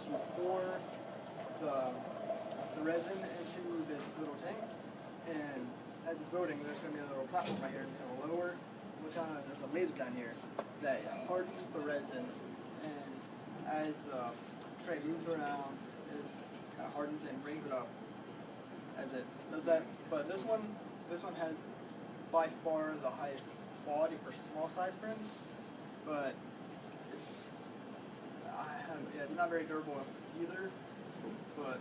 is you pour the resin into this little tank, and as it's building, there's going to be a little platform right here, and it's going to lower. There's a laser down here that hardens the resin, and as the tray moves around, it just kind of hardens it and brings it up as it does that. But this one has by far the highest quality for small size prints, but it's it's not very durable either. But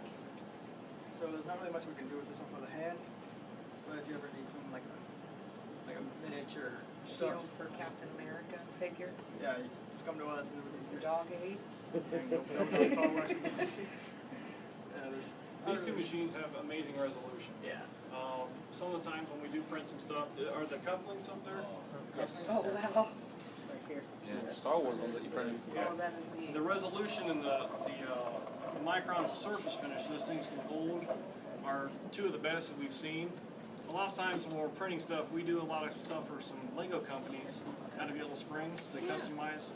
so there's not really much we can do with this one for the hand. But if you ever need something like a miniature shield for Captain America figure. Yeah, you just come to us and then we can the dog ate. These two machines have amazing resolution. Yeah. Some of the times when we do print some stuff, are the cufflinks up there? Yes. Oh wow. Right here. Yeah, it's the Star Wars one that you printed. Yeah. Oh, that is neat. The resolution and the microns of surface finish those things can hold are two of the best that we've seen. A lot of times when we're printing stuff, we do a lot of stuff for some Lego companies out of Yellow Springs. They customize.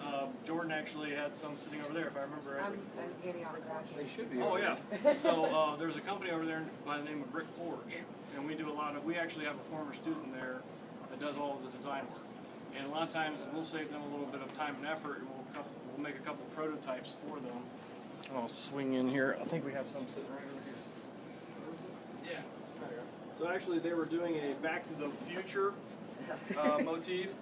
Jordan actually had some sitting over there, if I remember right. I'm getting autographs. They should be. Oh yeah. So there's a company over there by the name of Brick Forge, and we do a lot of. We actually have a former student there that does all of the design work. And a lot of times we'll save them a little bit of time and effort, and we'll make a couple prototypes for them. I'll swing in here. I think we have some sitting right over here. Yeah. So actually they were doing a Back to the Future motif.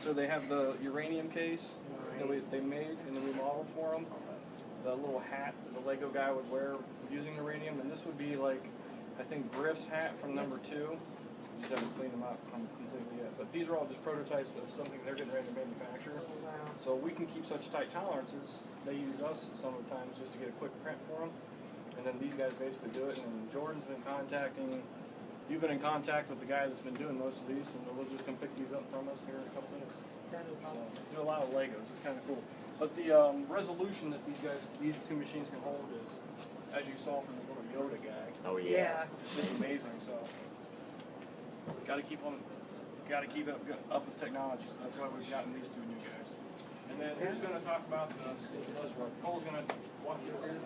So they have the uranium case that they made and then we modeled for them. The little hat that the Lego guy would wear using uranium. And this would be like, I think, Griff's hat from #2. Just haven't cleaned them up completely yet. But these are all just prototypes of something they're getting ready to manufacture. Wow. So we can keep such tight tolerances. They use us some of the times just to get a quick print for them. And then these guys basically do it. And then Jordan's been contacting, you've been in contact with the guy that's been doing most of these, and we'll just come pick these up from us here in a couple minutes. That is awesome. So, do a lot of Legos. It's kind of cool. But the resolution that these two machines can hold is, as you saw from the little Yoda guy. Oh yeah. Yeah. It's just amazing. So, got to keep it up with technology. So that's why we've gotten these two new guys. And then who's going to talk about this? Cole's going to walk you over here.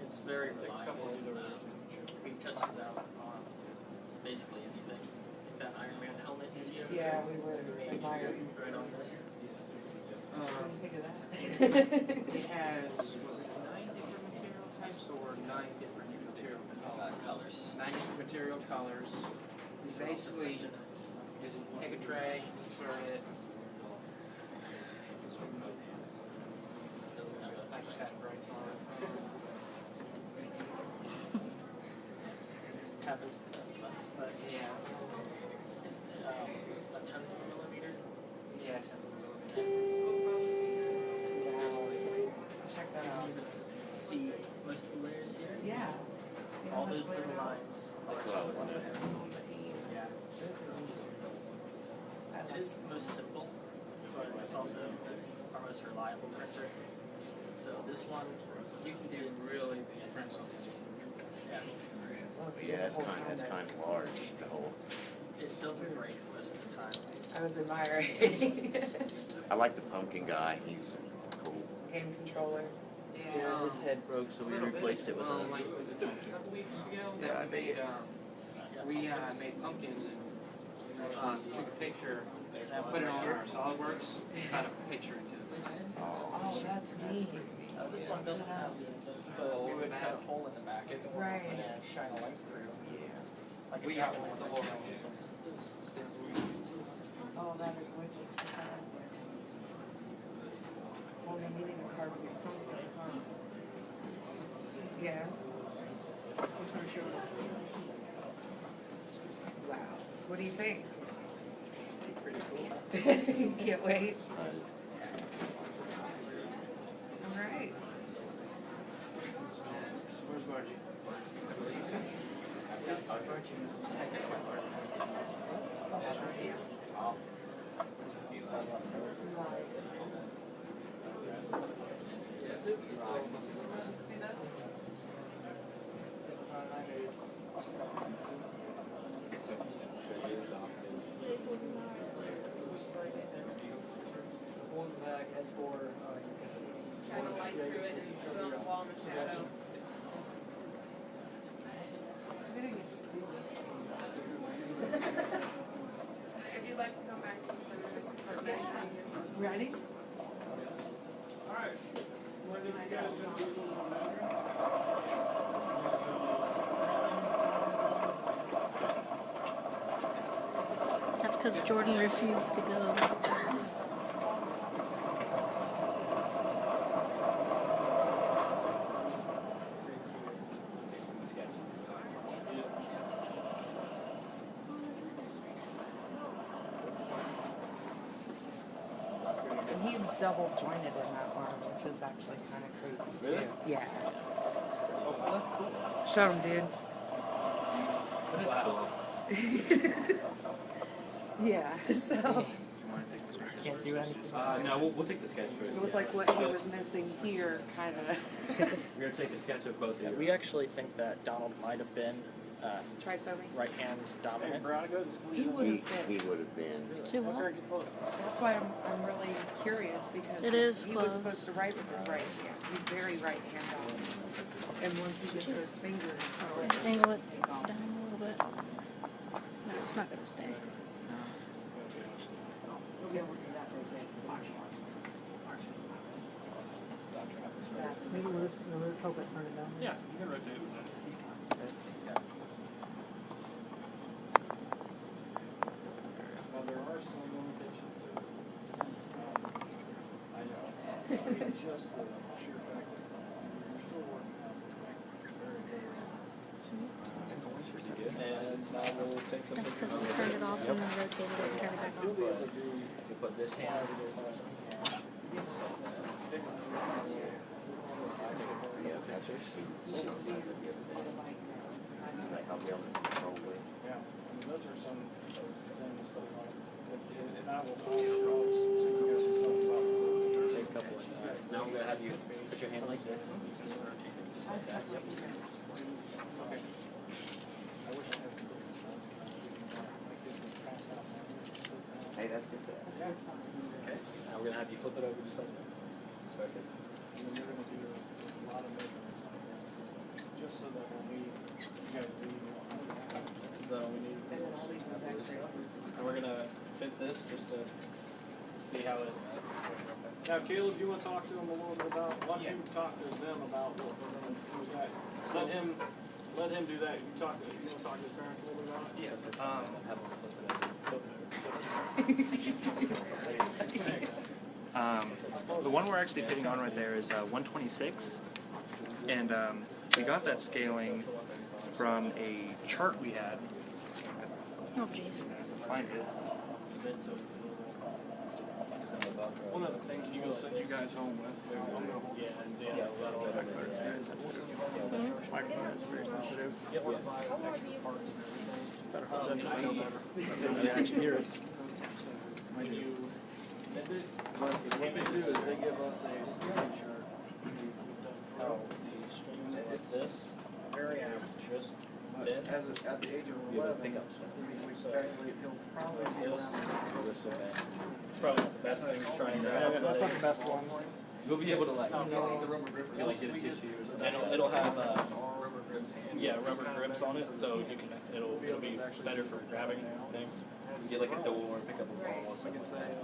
It's very reliable. We've tested it out on basically anything. Like that Iron Man helmet you see over there? Yeah, we were admiring. Right on this. What do you think of that? It has, was it 9 different material types or 9 different material colors? 9 different material colors. You basically just take a tray, insert it. I just had it right on. Happens, that's the best. But Yeah. is it a 10th millimeter? Yeah, 10 Check that out. You can see most of the layers here. Yeah. See how All much those layer little out? lines. That's what I was thinking. Yeah. This is neat. I It like is the most simple, but it's also our most reliable printer. So this one, You can do really big prints on this. yes, Yeah, that's kind of large. The whole. it doesn't break most of the time. I was admiring. I like the pumpkin guy. He's cool. Game controller. Yeah, his head broke, so we replaced it with well, a... like a couple weeks ago, Yeah. we made pumpkins and took a picture and put it on our SolidWorks, got a picture into it. Oh, that's neat. This one doesn't have we would cut a hole in the back of the one Right. and shine a light through. Yeah. Like We a got Captain the America. whole Oh, that is wicked. Only needing a carbon pumpkin, huh? Yeah. What's gonna show us? Wow. So what do you think? Pretty cool. Can't wait. All right. Where's Barge? the back, that's for, Shine a light through it and put it on the wall in the shadow. If you'd like to come back to the center, I can start measuring. Ready? Alright. Where did you guys That's because Jordan refused to go. And he's double jointed in that arm, which is actually kind of crazy too. Really? Yeah. Oh, that's cool. Show him, dude. That is cool. Yeah, so. Can't do anything. No, we'll take the sketch first. It was like what he was missing here, kind of. We're gonna take a sketch of both of you. We actually think that Donald might have been Trisomy. right hand dominant. He would He, have been. he would have been. Do what? That's why I'm really curious because It is he close. was supposed to write with his right hand. He's very right hand dominant. And once he gets to his fingers, Angle it down a little bit. No, it's not going to stay. he'll be able to do that right there. Maybe let's hope it turn it down. Yeah, you can rotate it. Now, there are some limitations to it. I know. Just the sheer fact that you're still working on it. And now we'll take some That's because pictures. we turned it off and then rotated it and turned it back You'll on. be able to do You put this hand over Yeah, that's he's on that the other day. He's like, I'll be able to control it. yeah, I mean, those are some things that and I will so you guys can talk about Take a couple. Now I'm gonna have you put your hand like this. Okay. I wish I had some. Hey, that's good. Okay. Now we're gonna have you flip it over just like this. Second. And then you're gonna do a lot of measurements, just so that when you guys leave, that we need. And then I'll leave those extras. And we're gonna fit this just to see how it. Now, Caleb, you wanna talk to them a little bit about, why don't you talk to them about what we're gonna do with that? Let him do that, you wanna talk to his parents a little bit about it? Yeah. Have them flip it over. The one we're actually fitting on right there is 126, and we got that scaling from a chart we had. Oh, jeez. Find it. One of the things you guys home with, I'm gonna hold this one. Microphone is very sensitive. Get one of the extra parts and everything. Better hold that just go better. The engineers. When you, what they do is they give us a steering chart. How the strings are like this, very average, just bends. At the age of You have a 11, pickup. we calculate he'll probably be around. It's probably not the best thing to try and grab. That's not the best one. We'll be able to like, You like get a tissue or something. And it'll have, rubber grips on it, so you can, it'll be better for grabbing things. Get like a door, pick up a ball or something like that.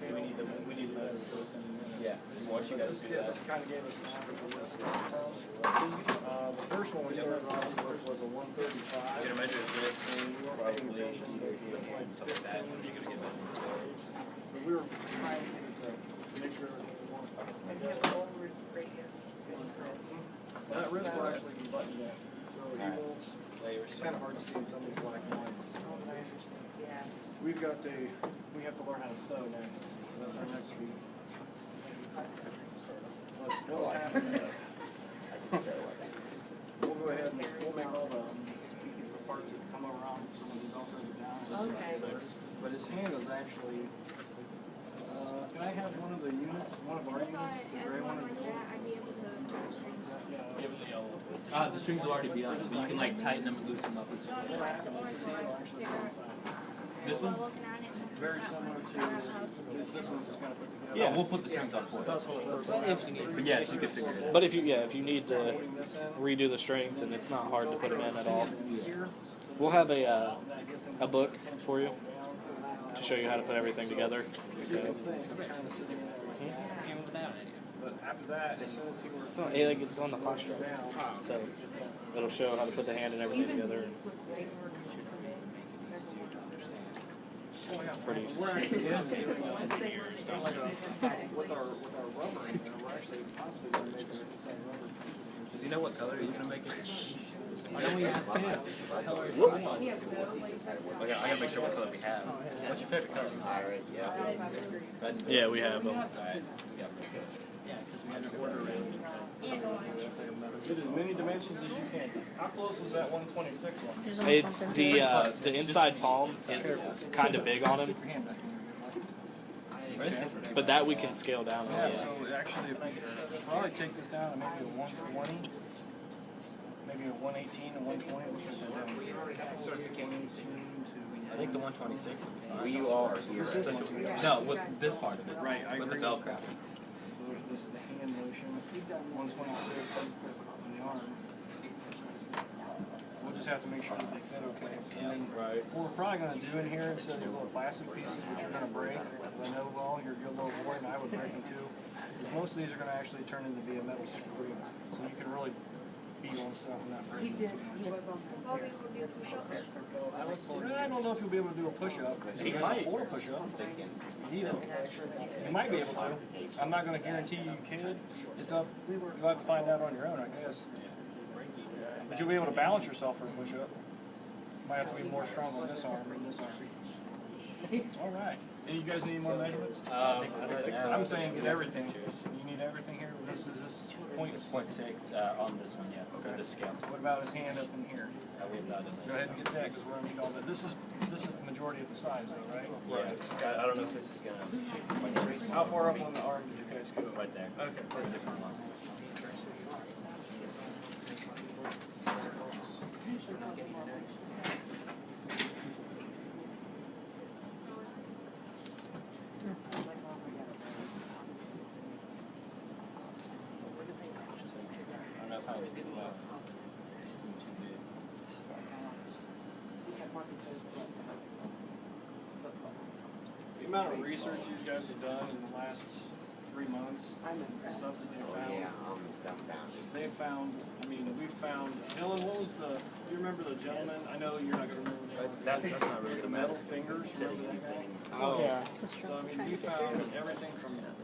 We need to measure those in. Yeah, once you guys do that. Kind of gave us an average of this. The first one we started on was a 135. You're gonna measure this, probably here, something like that. You're gonna get measured. So we were trying to make sure everything was one. And he has a whole radius. That wrist will actually be buttoned in, so he won't, it's kind of hard to see in some of these black lines. Yeah. We have to learn how to sew next, so that's our next week. We'll go ahead and we'll make all the parts that come around, so when he velcros it down. Okay. But his hand is actually, can I have one of the units, one of our units, the gray one? Give it the yellow. The strings will already be on it, but you can like tighten them and loosen them up. This one? Very similar to, this one's just gonna Yeah. We'll put the strings on for you. But yeah, if you could figure it out. But if you need to redo the strings, and it's not hard to put them in at all, we'll have a book for you to show you how to put everything together. So. But after that, as soon as he works, it's on the flash drive, so it'll show how to put the hand and everything together. Pretty. We're actually doing with our rubber in there. We're actually possibly going to make it the same rubber. Does he know what color he's gonna make it? I know we asked him. I gotta make sure what color we have. What's your favorite color? Alright, yeah. Red. Yeah, we have them. Alright, we got red. Yeah, because we had to order Get as many dimensions as you can. How close was that 126 one? There's only It's something. the inside palm is kind of big on him, but that we can scale down. Yeah, so actually, if we could probably take this down to maybe a 120, maybe a 118 and 120, we'll take that down. I think the 126 would be fine. We are here. No, with this part of it. Right, I with agree. the Velcro. So this is the hand motion, 126 on the arm. We'll just have to make sure that they fit okay. And then what we're probably going to do in here, instead of these little plastic pieces, which you're going to break, I know, well, you're a little boy, and I would break them too, because most of these are going to actually turn into be a metal screw, so you can really beat on stuff and not break them. He was on I don't know if you'll be able to do a push-up. He might. Or a push-up. Neither. You might be able to. I'm not going to guarantee you can. It's up. You'll have to find out on your own, I guess. But you'll be able to balance yourself for a push-up. Might have to be more strong on this arm than this arm. All right. You guys need more measurements? I'm saying get everything. You need everything here. This is this point. It's 0.6 on this one, yeah. Okay. For this scale. What about his hand up in here? We have not done Go ahead and get that because we're going to need all that. This is the majority of the size, though, right? Yeah. I don't know if this is gonna. How far up on the arm did you guys go? Right there. Okay. For a different one. I don't know how to get it up. The amount of research these guys have done in the last 3 months, the stuff that they found. Yeah, I'm dumbfounded. They found, we found, Ellen, what was do you remember the gentleman? I know you're not going to remember the name. That's not really The metal fingers, remember that guy? Oh. Yeah. So, we found everything from metal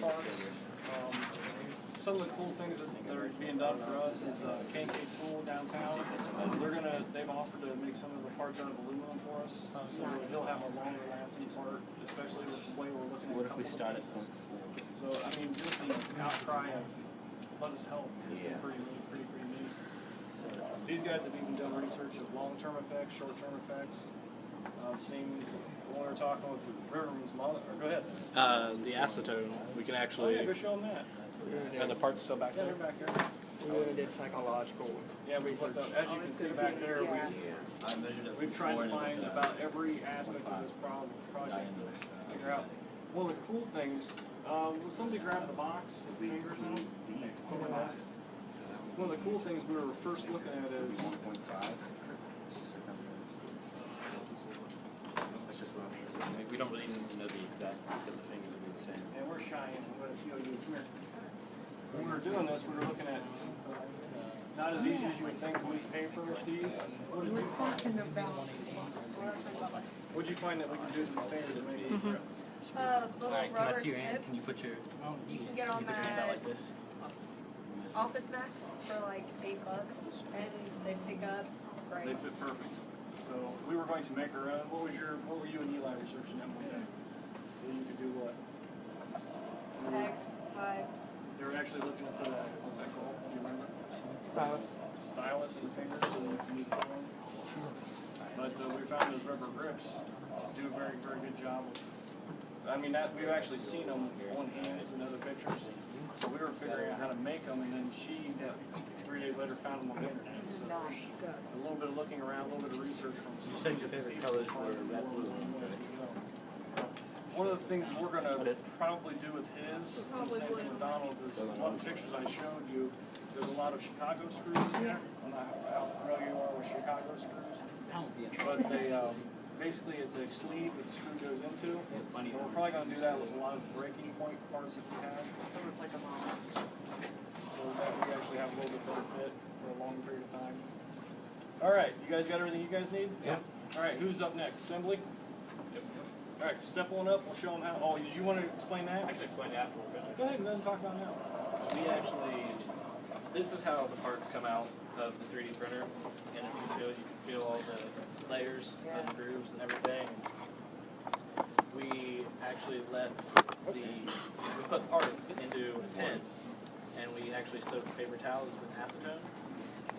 parts. Some of the cool things that are being done for us is K&K Tool downtown. They've offered to make some of the parts out of aluminum for us. So he'll have a longer lasting part, especially with the way we're looking at. What if we start at So, just the outcry of let us help has been pretty neat. These guys have even done research of long-term effects, short-term effects. Seen when we were talking with Riverman's mother. Go ahead. The acetone, we can actually. Go show them that. And the part's still back there. They're back there. We did psychological. Yeah, we've looked up. As you can see back there, we've tried to find about every aspect of this project. Figure out. One of the cool things. Was somebody grab the box with the fingers in them? One of the cool things we were first looking at is 1.5. We don't really know the exact because the fingers will be the same. and we're shy and let us come here. When we were doing this, we were looking at not as easy as you would think with paper with these. What did you find? What did you find that we could do to these fingers that made it easier? Little Alright, can I rubber see your hand? tips. Can you put your You can get can on you put your hand out like this? Office Max for like $8, and they pick up They right. fit perfect. So we were going to make our own. What were you and Eli researching that one day? So you could do what? Text, type. They were actually looking at the, what's that called? Do you remember? Stylus. Stylus in the fingers so you can use the form. But we found those rubber grips do a very, very good job of, we've actually seen them on hands in other pictures. So we were figuring out how to make them, and then she, 3 days later, found them on the internet. So a little bit of looking around, a little bit of research from. You said your favorite colors were red, blue, and one of the things we're going to probably do with his, and same thing with Donald's, is one of the pictures I showed you, there's a lot of Chicago screws here. I don't know how familiar you are with Chicago screws. But they, basically it's a sleeve that the screw goes into. And we're probably going to do that with a lot of breaking point parts that we have. So that we actually have a little bit better fit for a long period of time. Alright, you guys got everything you guys need? Yeah. Alright, who's up next? Assembly? Alright, step on up, we'll show them how. Oh, did you want to explain that? I can explain that after we're finished. Go ahead and then talk about it now. We actually, this is how the parts come out of the 3D printer, and if you can feel all the layers and grooves and everything. We actually we put parts into a tin, and we actually soak paper towels with acetone.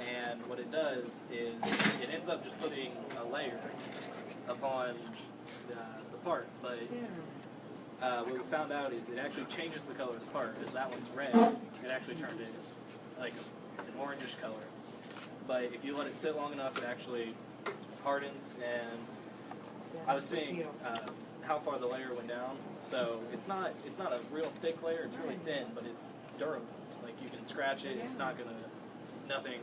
And what it does is it ends up just putting a layer upon the part, but what we found out is it actually changes the color of the part. Because that one's red, it actually turned it like an orangish color. But if you let it sit long enough, it actually hardens. And I was seeing how far the layer went down. So it's not a real thick layer. It's really thin, but it's durable. Like you can scratch it. It's not gonna nothing.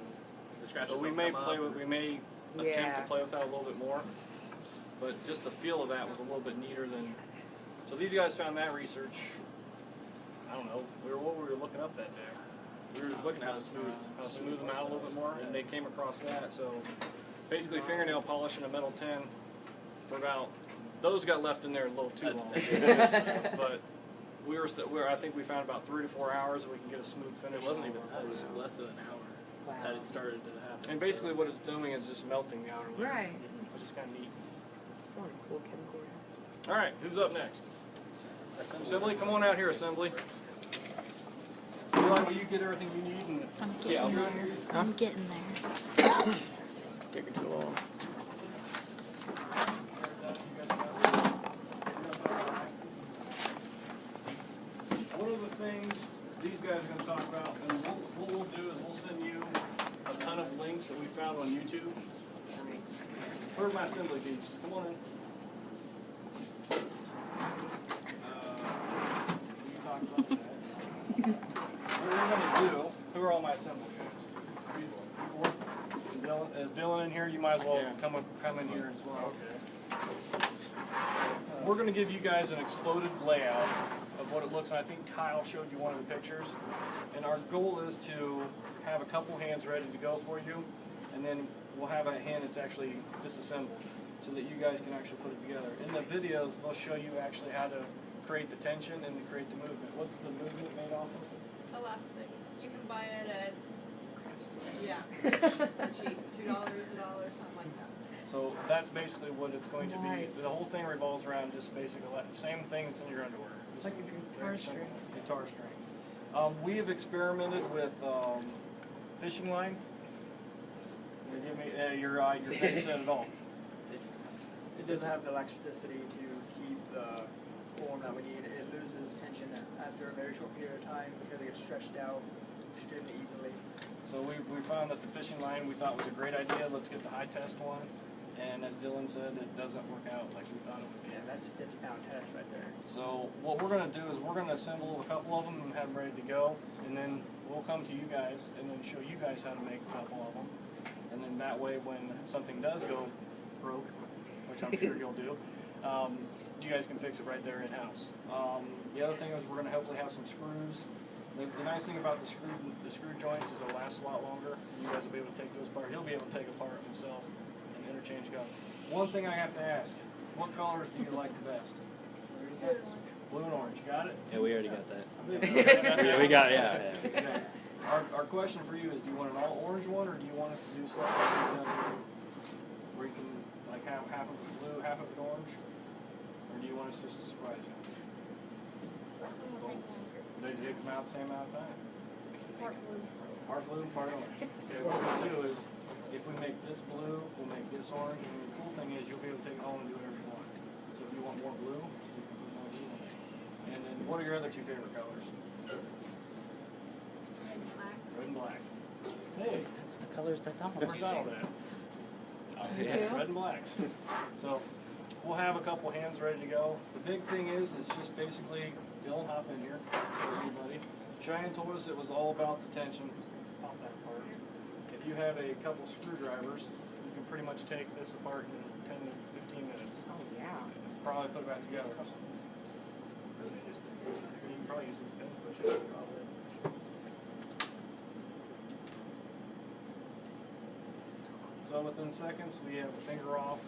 The scratches So we won't may come play up. with, we may attempt to play with that a little bit more. But just the feel of that was a little bit neater than. So these guys found that research. I don't know. What we were looking up that day. We were looking at how to smooth them out a little bit more, and they came across that. So basically, fingernail polish in a metal tin for about. Those got left in there a little too long. But I think we found about 3 to 4 hours that we can get a smooth finish. It wasn't even that. It was less than an hour that it started to happen. And basically, what it's doing is just melting the outer layer. Right. Which is kind of neat. Still a cool chemical. All right, who's up next? Assembly, come on out here, Assembly. Eli, will you get everything you need? And I'm getting there. I'm getting there. Taking too long. one of the things these guys are going to talk about, and what we'll do is we'll send you a ton of links that we found on YouTube. Where are my assembly peeps? Come on in. What we're going to do, who are all my assembly guys? Dylan, is Dylan in here? You might as well come in here as well. We're going to give you guys an exploded layout of what it looks like. I think Kyle showed you one of the pictures. And our goal is to have a couple hands ready to go for you, and then we'll have a hand that's actually disassembled so that you guys can actually put it together. In the videos, they'll show you actually how to create the tension and to create the movement. What's the movement made off of? Elastic. You can buy it at, for cheap, $2, $1, something like that. So that's basically what it's going to be. The whole thing revolves around just basically the same thing that's in your underwear. It's like a guitar string. Guitar string. We have experimented with fishing line. Give me your face said it all. It doesn't have the elasticity to keep the form that we need. It loses tension after a very short period of time because it gets stretched out extremely easily. So we found that the fishing line we thought was a great idea. Let's get the high test one. And as Dylan said, it doesn't work out like we thought it would be. Yeah, that's a 50-pound test right there. So what we're going to do is we're going to assemble a couple of them and have them ready to go. And then we'll come to you guys and then show you guys how to make a couple of them. And then that way when something does go broke, which I'm sure you'll do, you guys can fix it right there in-house. The other thing is we're going to hopefully have some screws. The nice thing about the screw joints is they'll last a lot longer. You guys will be able to take those apart. He'll be able to take apart himself and interchange color. One thing I have to ask, what colors do you like the best? Blue and orange. You got it? Yeah, we already got that. Yeah, we got it, yeah. Okay. Our question for you is, do you want an all orange one, or do you want us to do stuff like we've done here, where you can like have half of it blue, half of it orange, or do you want us just to surprise you? They did come out the same amount of time. Part blue. Part blue, part orange. Okay, what we'll do is, if we make this blue, we'll make this orange, and the cool thing is you'll be able to take it home and do whatever you want. So if you want more blue, you can put more blue in it. And then what are your other two favorite colors? Red and black. Hey, That's the colors that Donald where's Donald at? Yeah. Red and black. So we'll have a couple hands ready to go. The big thing is just basically, Dylan, hop in here, or anybody. Cheyenne told us it was all about the tension. Pop that apart. If you have a couple screwdrivers, you can pretty much take this apart in 10 to 15 minutes. Oh, yeah. Probably put it back together. You can probably use this pin to push it. So within seconds, we have a finger off,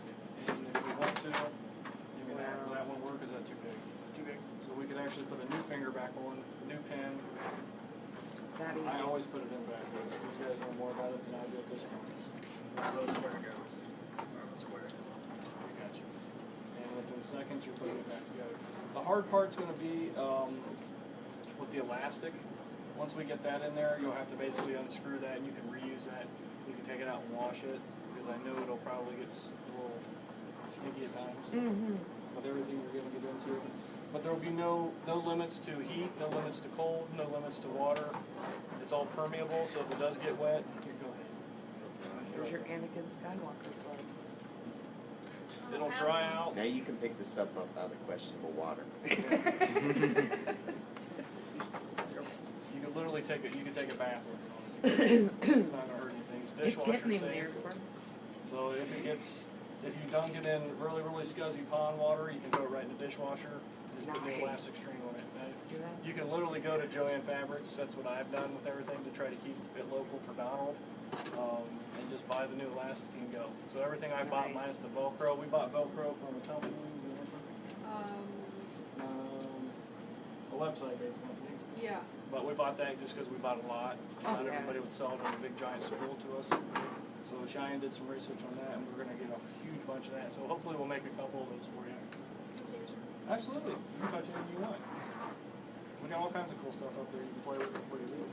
and if we want to, you can have that one work. Is that too big? Too big. So we could actually put a new finger back on, a new pin. I always put it in backwards. These guys know more about it than I do at this point. Square goes. Square. Gotcha. And within seconds, you're putting it back together. The hard part's going to be with the elastic. Once we get that in there, you'll have to basically unscrew that, and you can reuse that. You can take it out and wash it, because I know it'll probably get a little stinky at times with everything you're going to get into. But there will be no limits to heat, no limits to cold, no limits to water. It's all permeable, so if it does get wet, you go ahead. There's your Anakin Skywalker blood. It'll dry out. Now you can pick the stuff up out of questionable water. You can literally take it. You can take a bath with it. It's not gonna hurt anything. It's dishwasher It's getting in safe. there. So if you dunk it in really scuzzy pond water, you can throw it right in the dishwasher. Just put the Nice. elastic string on it. Do that? You can literally go to Joann Fabrics. That's what I've done with everything to try to keep it local for Donald. And just buy the new elastic and go. So everything I bought Nice. minus the Velcro. We bought Velcro from a company. A website-based company. Yeah. But we bought that just because we bought a lot. Oh, Not yeah. everybody would sell it in a big giant spool to us. So Cheyenne did some research on that, and we're going to get a huge bunch of that. So hopefully we'll make a couple of those for you. Absolutely. You can touch anything you want. We got all kinds of cool stuff up there you can play with before you leave.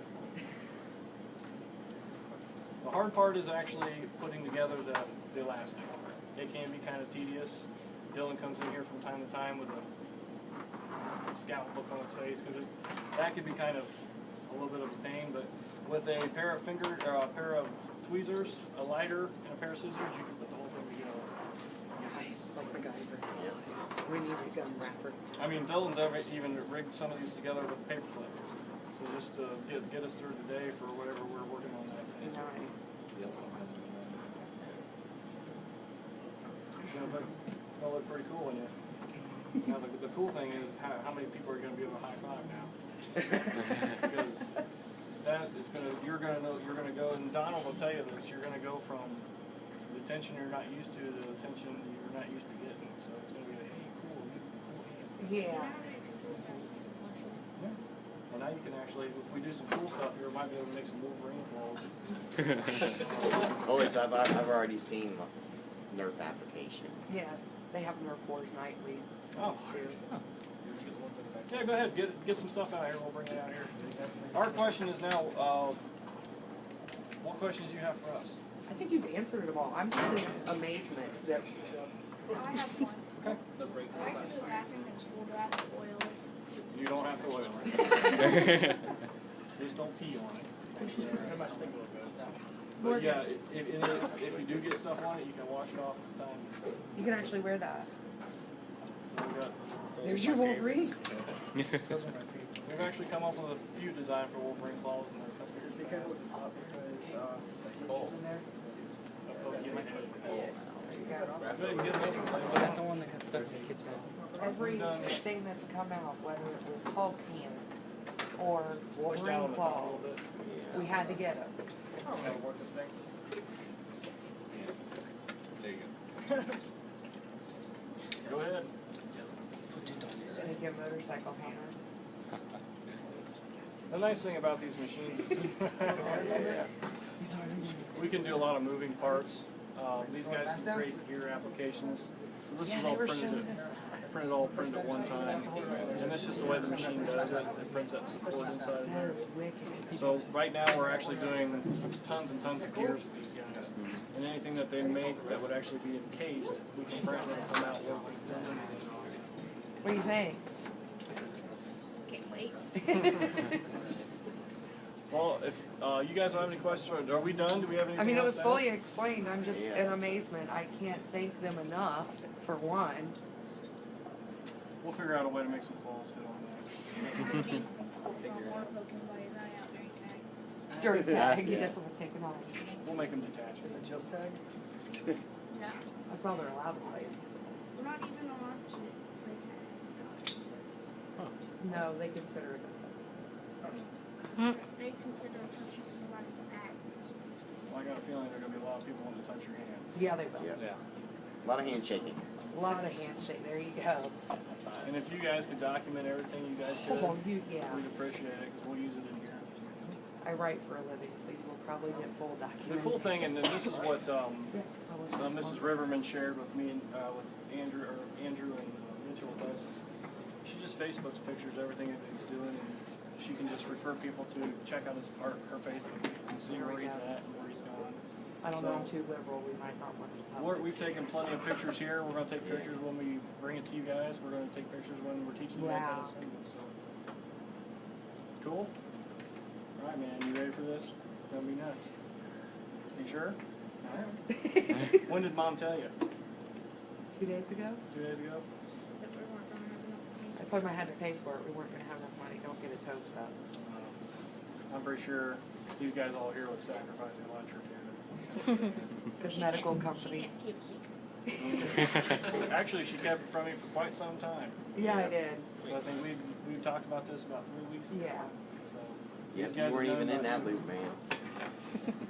The hard part is actually putting together the elastic. It can be kind of tedious. Dylan comes in here from time to time with a scout look on his face, because that could be kind of a little bit of a pain. But with a pair of tweezers, a lighter, and a pair of scissors, you can put the whole thing together. Nice. Like MacGyver. Yeah. We need a gum wrapper. I mean, Dylan's even rigged some of these together with a paper clip. So just to get us through the day for whatever we're working on that day. Nice. It's gonna look pretty cool when you. Now the cool thing is how many people are going to be able to high five now, because that is you're going to go, and Donald will tell you this. You're going to go from the tension you're not used to the tension you're not used to getting. So it's going to be cool hand. Yeah. Well, now you can actually, if we do some cool stuff here, we might be able to make some Wolverine claws. Oh, so I've already seen Nerf application. Yes. They have Nerf Wars nightly. Oh. Too. Yeah, go ahead. Get some stuff out here. We'll bring it out here. Our question is now, what questions do you have for us? I think you've answered them all. I'm just in amazement that. I have one. Okay. Why does the bathroom in school do I have to oil it? You don't have to oil it. Just don't pee on it. But yeah, if you do get stuff on it, you can wash it off at the time. You can actually wear that. So we got. There's your Wolverine. We've actually come up with a few designs for Wolverine claws, and they're a couple years back. Because the hinges in there. The one that got stuck in the kids' head. Everything that's come out, whether it was Hulk hands or Wolverine claws, we had to get them. I don't know how to work this thing. Go ahead. And you get a motorcycle hammer. The nice thing about these machines is we can do a lot of moving parts. These guys can create gear applications. So this is all printed at one time. And that's just the way the machine does it. It prints that support inside of there. So right now we're actually doing tons and tons of gears with these guys. And anything that they make that would actually be encased, we can print it and come out with. What do you think? Can't wait. Well, if you guys don't have any questions, are we done? Do we have anything I mean, it else was to fully ask? explained. I'm just in amazement. I can't thank them enough for one. We'll figure out a way to make some claws fit on that. Dirt tag, you Yeah. just want to take it off. We'll make them detached. Is it just tag? No, That's all they're allowed to play. we're not even allowed to play tag. No, they consider it They consider touching somebody's act. Well, I got a feeling there are going to be a lot of people wanting to touch your hand. Yeah, they will. Yeah. A lot of handshaking. A lot of handshake. There you go. And if you guys could document everything you guys could, Oh, yeah. we'd appreciate it because we'll use it in here. I write for a living, so you will probably get full documents. The cool thing, and then this is what Yeah, Mrs. Riverman shared with me and with Andrew and Mitchell with us is she just Facebooks pictures everything that he's doing, and she can just refer people to check out her Facebook and see where he's at and where he's going. I don't know, I'm too liberal. We might not want to. We've taken plenty of pictures here. We're going to take pictures when we bring it to you guys. We're going to take pictures when we're teaching you guys how to sing them. So cool. All right, man. You ready for this? It's going to be nuts. You sure? All right. When did Mom tell you? 2 days ago? 2 days ago? She said that we weren't gonna have enough money. I told him I had to pay for it. We weren't going to have enough money. Don't get his hopes up. I'm pretty sure these guys all here would sacrifice their lunch or two. Because medical companies. She can't keep a secret. Actually, she kept it from me for quite some time. Yeah, I did. So I think we've talked about this about 3 weeks ago. Yeah. So Yeah, these you guys weren't have even done in about that loop, man.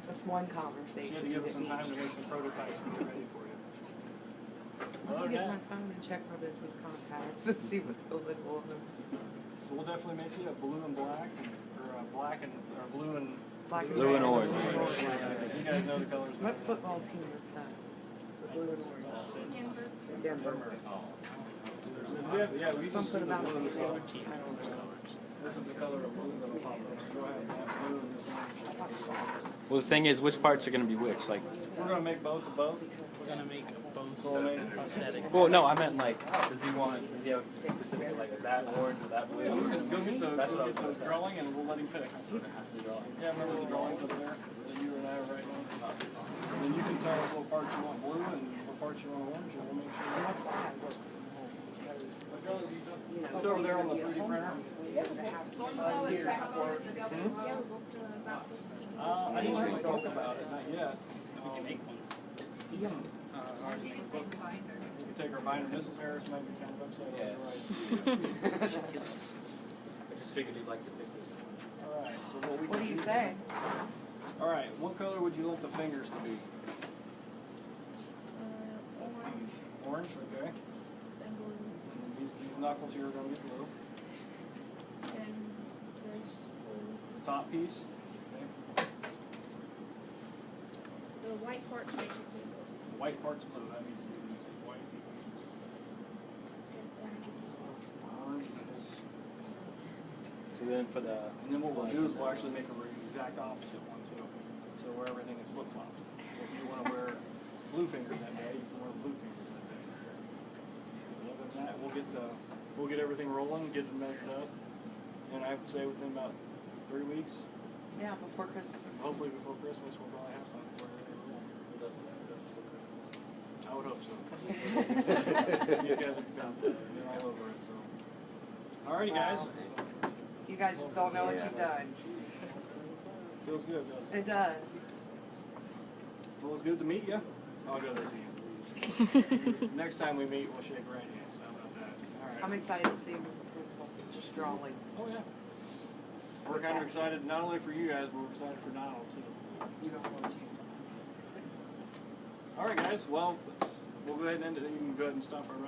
That's one She conversation. had to give us some you time to didn't make some prototypes to get ready for you. need. Other I'll than get my that, phone and check my business contacts and see what's illegal in them. so we'll definitely make you a blue and black, or blue and Black Blue and red. orange. You guys know the colors. What football team is that? The blue and orange. Denver. Denver. Yeah, we Something about blue and the the team. I don't know. This is the color of blue that'll pop up. So go ahead and have blue and this orange. Well, the thing is, which parts are going to be which? Like, We're gonna make both of both. We're gonna make both So we'll make prosthetic. well, no, I meant like, does he have specific like that orange or that blue? Go get the, That's what I was the gonna say. drawing and we'll let him pick. Yeah, remember the drawings up there that you and I are writing on? And then you can tell us what parts you want blue and what parts you want orange, and we'll make sure. It's over there on the 3D printer. I didn't really talk about it, not yet. We can make one. Yeah. You can take our binder. Mrs. Harris might be kind of upset. Right. I just figured he'd like to pick this one. All right. So what we What do can you say? All right. What color would you like the fingers to be? Orange. Okay. And blue. And these knuckles here are going to be blue. And this blue. The top piece. Okay. The white part's basically blue. The white part's blue. That means it's white. And orange is blue. Orange is. So then for the, And then what we'll do is we'll actually make a exact opposite one too. So where everything is flip flops. So if you want to wear blue fingers that day, you can wear blue fingers that day. Other than that, we'll get everything rolling, get it measured up, and I would say within about 3 weeks, Yeah, before Christmas. hopefully before Christmas, we'll probably have something for you. I would hope so. These guys have been all over it. So, alrighty, guys. You guys just don't know what you've done. Feels good, doesn't it? It does. Well, it's good to meet you. I'll go this hand. Next time we meet, we'll shake right hands. How about that? All right. I'm excited to see him just drawing. Oh, yeah. We're kind of excited not only for you guys, but we're excited for Donald, too. You don't want you. All right, guys. Well, we'll go ahead and end it. You can go ahead and stop our